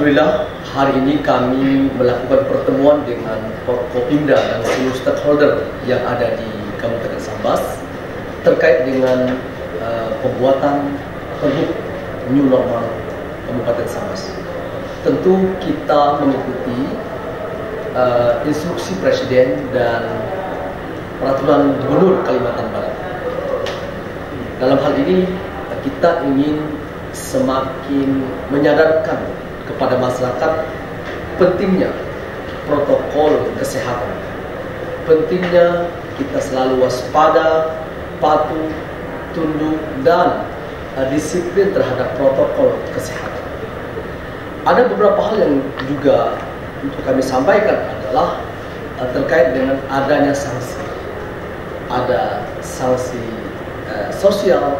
Alhamdulillah, hari ini kami melakukan pertemuan dengan Forkopimda dan seluruh stakeholder yang ada di Kabupaten Sambas terkait dengan pembuatan Pergub New Normal Kabupaten Sambas. Tentu kita mengikuti instruksi Presiden dan Peraturan Gubernur Kalimantan Barat. Dalam hal ini, kita ingin semakin menyadarkan kepada masyarakat pentingnya protokol kesehatan. Pentingnya kita selalu waspada, patuh, tunduk, dan disiplin terhadap protokol kesehatan. Ada beberapa hal yang juga untuk kami sampaikan adalah terkait dengan adanya sanksi. Ada sanksi sosial,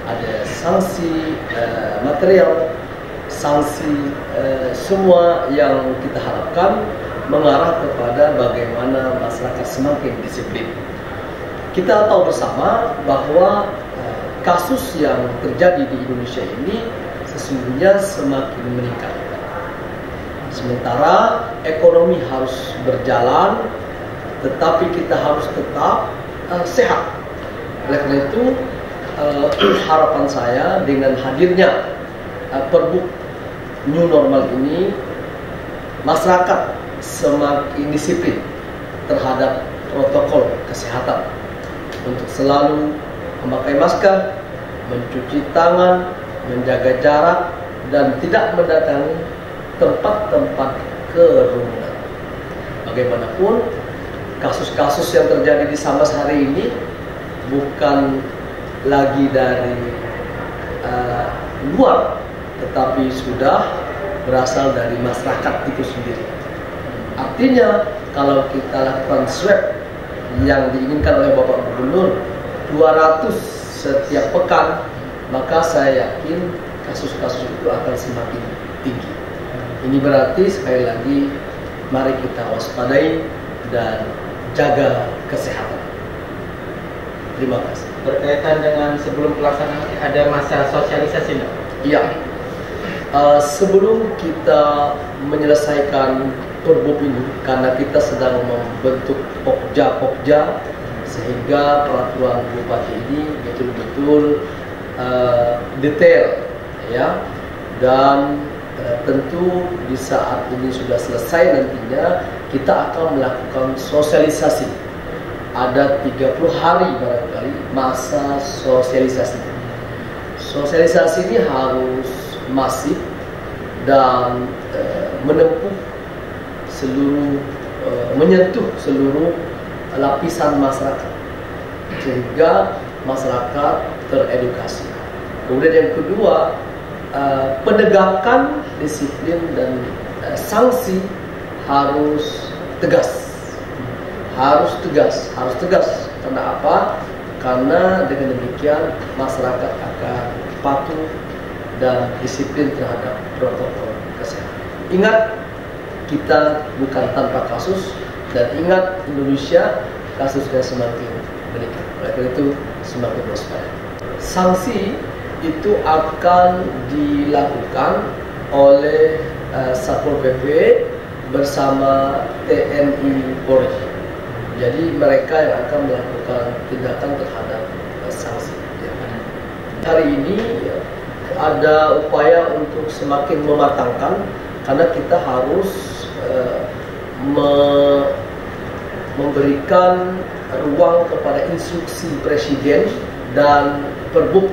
ada sanksi material, sanksi semua yang kita harapkan mengarah kepada bagaimana masyarakat semakin disiplin. Kita tahu bersama bahwa kasus yang terjadi di Indonesia ini sesungguhnya semakin meningkat. Sementara ekonomi harus berjalan, tetapi kita harus tetap sehat. Oleh karena itu, harapan saya dengan hadirnya Pergub New Normal ini, masyarakat semakin disiplin terhadap protokol kesehatan untuk selalu memakai masker, mencuci tangan, menjaga jarak, dan tidak mendatangi tempat-tempat kerumunan. Bagaimanapun, kasus-kasus yang terjadi di Sambas hari ini bukan lagi dari luar, tetapi sudah berasal dari masyarakat itu sendiri. Artinya, kalau kita lakukan swab yang diinginkan oleh Bapak Gubernur 200 setiap pekan, maka saya yakin kasus-kasus itu akan semakin tinggi. Ini berarti sekali lagi mari kita waspadai dan jaga kesehatan. Terima kasih. Berkaitan dengan sebelum pelaksanaan ada masa sosialisasi, Pak? Iya. Sebelum kita menyelesaikan Pergub ini, karena kita sedang membentuk pokja sehingga peraturan bupati ini betul-betul detail, ya. Dan tentu di saat ini sudah selesai, nantinya kita akan melakukan sosialisasi. Ada 30 hari barangkali masa sosialisasi. Sosialisasi ini harus masif dan menyentuh seluruh lapisan masyarakat sehingga masyarakat teredukasi. Kemudian yang kedua, penegakan disiplin dan sanksi harus tegas. Harus tegas. Karena apa? Karena dengan demikian masyarakat akan patuh dan disiplin terhadap protokol kesehatan. Ingat, kita bukan tanpa kasus, dan ingat Indonesia kasusnya semakin meningkat. Oleh karena itu semakin waspada. Sanksi itu akan dilakukan oleh Satpol PP bersama TNI Polri. Jadi mereka yang akan melakukan tindakan terhadap sanksi. Hari ini ada upaya untuk semakin mematangkan, karena kita harus memberikan ruang kepada instruksi Presiden dan Pergub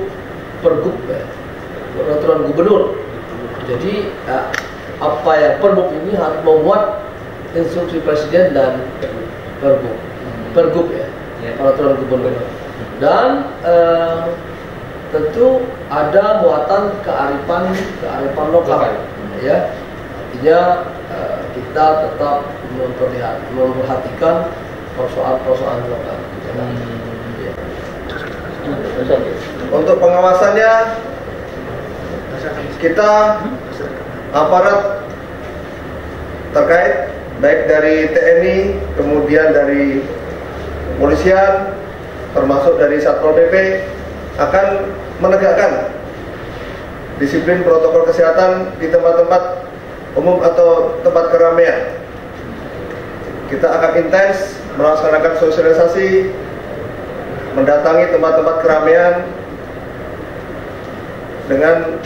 Peraturan Gubernur. Jadi Pergub ini harus membuat instruksi Presiden dan Pergub ya, Peraturan Gubernur. Dan tentu ada muatan kearifan lokal, ya. Artinya kita tetap memperhatikan persoalan lokal. Ya. Untuk pengawasannya, kita aparat terkait baik dari TNI, kemudian dari kepolisian, termasuk dari Satpol PP akan menegakkan disiplin protokol kesehatan di tempat-tempat umum atau tempat keramaian. Kita akan intens melaksanakan sosialisasi, mendatangi tempat-tempat keramaian dengan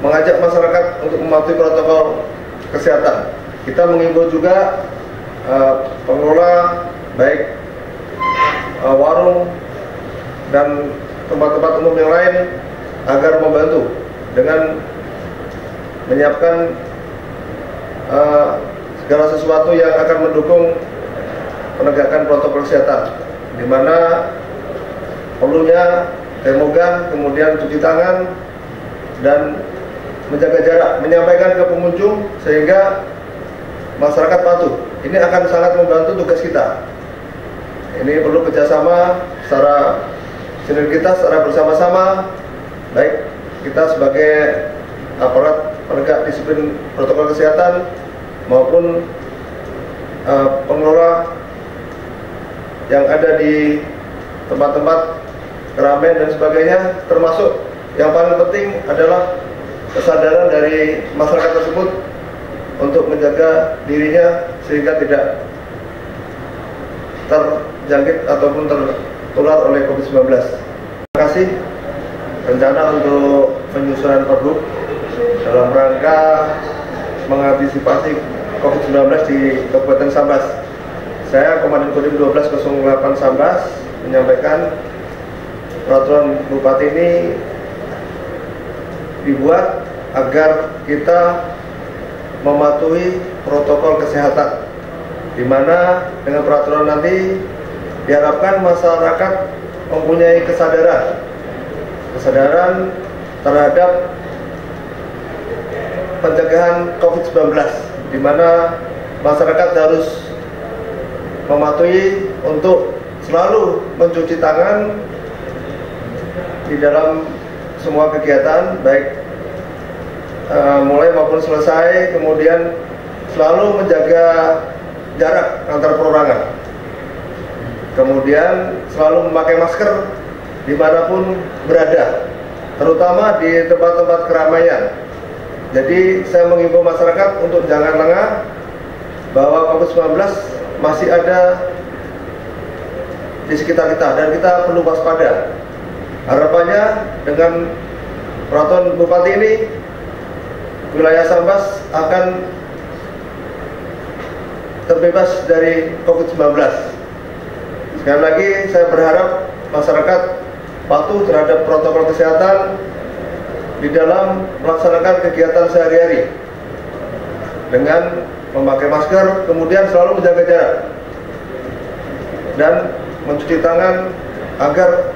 mengajak masyarakat untuk mematuhi protokol kesehatan. Kita mengimbau juga pengelola baik warung dan tempat-tempat umum yang lain agar membantu dengan menyiapkan segala sesuatu yang akan mendukung penegakan protokol kesehatan, di mana perlunya termogan, kemudian cuci tangan dan menjaga jarak, menyampaikan ke pengunjung sehingga masyarakat patuh. Ini akan sangat membantu tugas kita. Ini perlu kerjasama secara sinergitas, secara bersama-sama, baik kita sebagai aparat penegak disiplin protokol kesehatan maupun pengelola yang ada di tempat-tempat keramaian dan sebagainya, termasuk yang paling penting adalah kesadaran dari masyarakat tersebut untuk menjaga dirinya sehingga tidak terjangkit ataupun tertular oleh COVID-19. Terima kasih. Rencana untuk penyusunan Pergub dalam rangka mengantisipasi COVID-19 di Kabupaten Sambas. Saya Komandan Kodim 1208 Sambas menyampaikan peraturan Bupati ini dibuat agar kita mematuhi protokol kesehatan, di mana dengan peraturan nanti diharapkan masyarakat mempunyai kesadaran terhadap pencegahan COVID-19, di mana masyarakat harus mematuhi untuk selalu mencuci tangan di dalam semua kegiatan, baik mulai maupun selesai, kemudian selalu menjaga jarak antar perorangan, kemudian selalu memakai masker dimanapun berada, terutama di tempat-tempat keramaian. Jadi saya mengimbau masyarakat untuk jangan lengah bahwa COVID-19 masih ada di sekitar kita dan kita perlu waspada. Harapannya dengan peraturan Bupati ini, wilayah Sambas akan terbebas dari COVID-19. Sekali lagi saya berharap masyarakat patuh terhadap protokol kesehatan di dalam melaksanakan kegiatan sehari-hari dengan memakai masker, kemudian selalu menjaga jarak dan mencuci tangan agar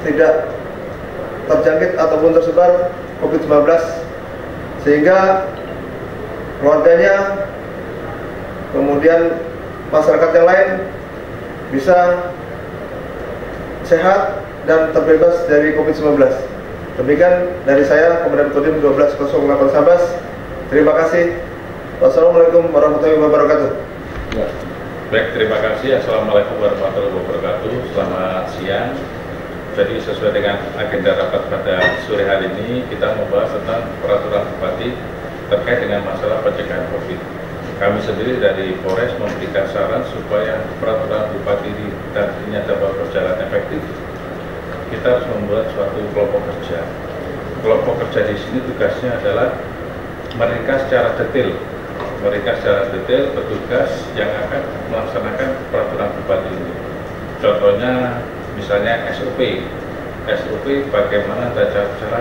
tidak terjangkit ataupun tersebar COVID-19, sehingga keluarganya kemudian masyarakat yang lain bisa sehat dan terbebas dari COVID-19. Demikian dari saya, Komandan Kodim 1208 Sambas. Terima kasih. Wassalamualaikum warahmatullahi wabarakatuh. Ya. Baik, terima kasih. Assalamualaikum warahmatullahi wabarakatuh. Selamat siang. Jadi sesuai dengan agenda rapat pada sore hari ini, kita membahas tentang peraturan Bupati terkait dengan masalah pencegahan COVID. Kami sendiri dari Polres memberikan saran supaya peraturan Bupati ini nantinya dapat berjalan efektif. Kita harus membuat suatu kelompok kerja. Kelompok kerja di sini tugasnya adalah mereka secara detail petugas yang akan melaksanakan peraturan Bupati ini. Contohnya misalnya SOP bagaimana cara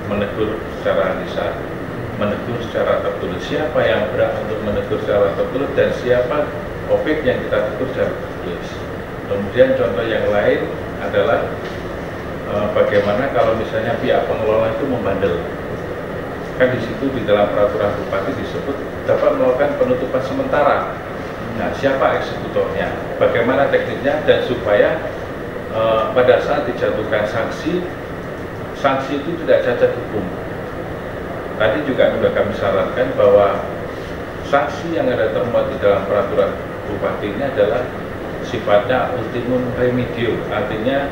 menegur secara lisan, menegur secara tertulis, siapa yang berhak untuk menegur secara tertulis dan siapa objek yang kita tegur secara tertulis. Kemudian contoh yang lain adalah bagaimana kalau misalnya pihak pengelola itu membandel. Kan di situ di dalam peraturan Bupati disebut dapat melakukan penutupan sementara. Nah, siapa eksekutornya, bagaimana tekniknya, dan supaya pada saat dijatuhkan sanksi itu tidak cacat hukum. Tadi juga sudah kami sarankan bahwa sanksi yang ada termuat di dalam peraturan Bupati ini adalah sifatnya ultimum remedium, artinya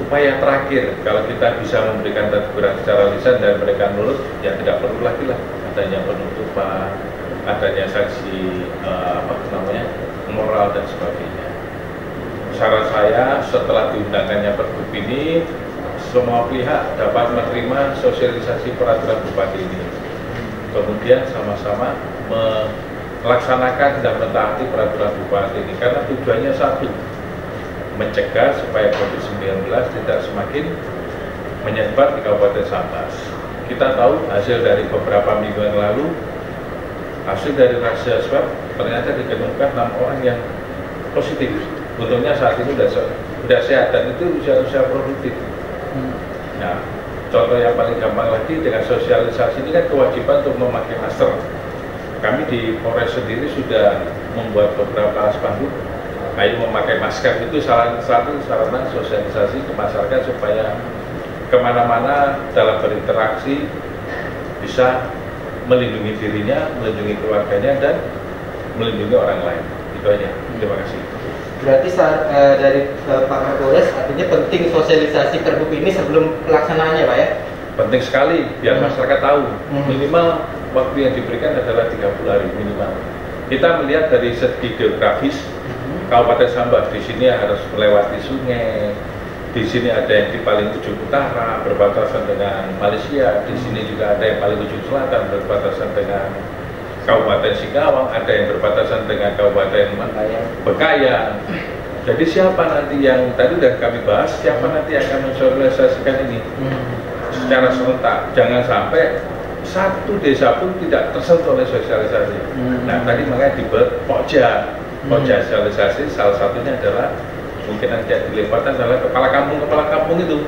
upaya terakhir, kalau kita bisa memberikan teguran secara lisan dan mereka nurut, ya tidak perlu lagi lah adanya penutupan, adanya sanksi moral dan sebagainya. Saran saya, setelah diundangkannya Pergub ini, semua pihak dapat menerima sosialisasi peraturan bupati ini, kemudian sama-sama melaksanakan dan mentaati peraturan bupati ini, karena tujuannya satu, mencegah supaya COVID-19 tidak semakin menyebar di Kabupaten Sambas. Kita tahu hasil dari beberapa minggu yang lalu, hasil dari razia swab ternyata ditemukan 6 orang yang positif. Untungnya saat ini sudah sehat dan itu usia produktif. Nah, contoh yang paling gampang lagi dengan sosialisasi ini kan kewajiban untuk memakai masker. Kami di Polres sendiri sudah membuat beberapa spanduk, ayo memakai masker, itu salah satu sarana sosialisasi ke masyarakat supaya kemana-mana dalam berinteraksi bisa melindungi dirinya, melindungi keluarganya, dan melindungi orang lain. Itu aja. Terima kasih. Berarti dari Pak Kapolres artinya penting sosialisasi Pergub ini sebelum pelaksanaannya, Pak ya? Penting sekali biar masyarakat tahu. Minimal waktu yang diberikan adalah 30 hari minimal. Kita melihat dari segi geografis, Kabupaten Sambas di sini harus melewati sungai, di sini ada yang di paling ujung utara berbatasan dengan Malaysia, di sini juga ada yang paling ujung selatan berbatasan dengan Kabupaten Singkawang, ada yang berbatasan dengan Kabupaten Bekayan. Jadi siapa nanti yang tadi sudah kami bahas, siapa nanti yang akan mensosialisasikan ini secara serentak? Jangan sampai satu desa pun tidak tersentuh oleh sosialisasi. Nah, tadi makanya di Pokja sosialisasi, salah satunya adalah mungkin nanti dilipatkan adalah kepala kampung itu.